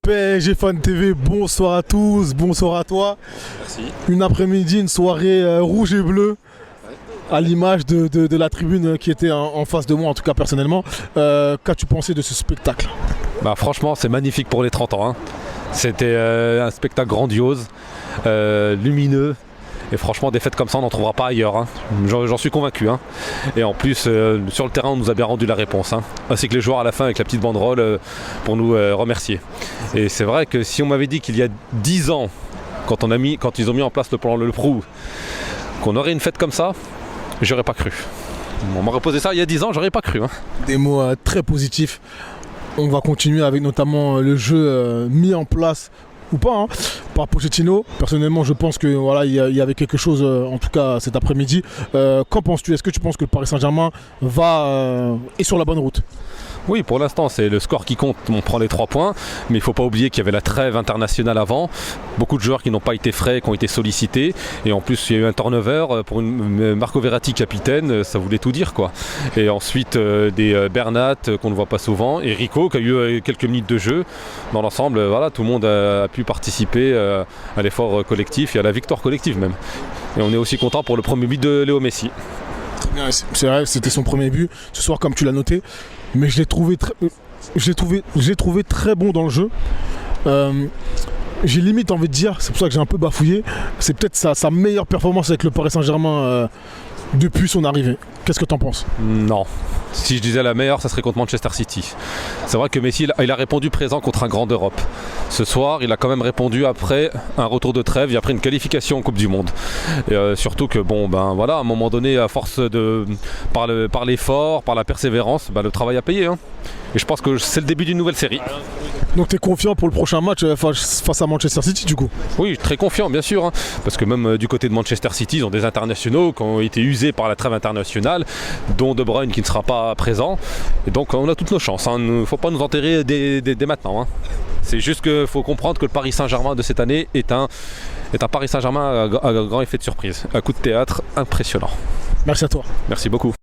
PSG Fan TV, bonsoir à tous, bonsoir à toi. Merci. Une après-midi, une soirée rouge et bleue, à l'image de la tribune qui était en face de moi, en tout cas personnellement. Qu'as-tu pensé de ce spectacle? Franchement, c'est magnifique pour les 30 ans. C'était un spectacle grandiose, lumineux. Et franchement, des fêtes comme ça, on n'en trouvera pas ailleurs. J'en suis convaincu. Et en plus, sur le terrain, on nous a bien rendu la réponse. Ainsi que les joueurs à la fin avec la petite banderole pour nous remercier. Et c'est vrai que si on m'avait dit qu'il y a 10 ans, quand ils ont mis en place le plan Le Prou, qu'on aurait une fête comme ça, j'aurais pas cru. On m'aurait posé ça il y a 10 ans, j'aurais pas cru. Des mots très positifs. On va continuer avec notamment le jeu mis en place ou pas par Pochettino. Personnellement, je pense que voilà, il y avait quelque chose en tout cas cet après-midi. Qu'en penses-tu? Est-ce que tu penses que le Paris Saint-Germain est sur la bonne route? Oui, pour l'instant, c'est le score qui compte. On prend les 3 points, mais il ne faut pas oublier qu'il y avait la trêve internationale avant. Beaucoup de joueurs qui n'ont pas été frais, qui ont été sollicités. Et en plus, il y a eu un turnover pour Marco Verratti, capitaine, ça voulait tout dire, quoi. Et ensuite, des Bernat qu'on ne voit pas souvent. Et Rico, qui a eu quelques minutes de jeu. Dans l'ensemble, voilà, tout le monde a pu participer à l'effort collectif et à la victoire collective même. Et on est aussi content pour le premier but de Léo Messi. C'est vrai, c'était son premier but ce soir, comme tu l'as noté. Mais je l'ai trouvé très bon dans le jeu. J'ai limite envie de dire, c'est pour ça que j'ai un peu bafouillé, c'est peut-être sa meilleure performance avec le Paris Saint-Germain depuis son arrivée. Qu'est-ce que tu en penses? Non. Si je disais la meilleure, ça serait contre Manchester City. C'est vrai que Messi, il a répondu présent contre un grand d'Europe. Ce soir, il a quand même répondu après un retour de trêve et après une qualification en Coupe du Monde. Et surtout que, à un moment donné, à force par l'effort, par la persévérance, le travail a payé. Et je pense que c'est le début d'une nouvelle série. Donc tu es confiant pour le prochain match face à Manchester City du coup? Oui, très confiant bien sûr, parce que même du côté de Manchester City, ils ont des internationaux qui ont été usés par la trêve internationale, dont De Bruyne qui ne sera pas présent. Et donc on a toutes nos chances, il ne faut pas nous enterrer dès maintenant. C'est juste qu'il faut comprendre que le Paris Saint-Germain de cette année est un Paris Saint-Germain à grand effet de surprise. Un coup de théâtre impressionnant. Merci à toi. Merci beaucoup.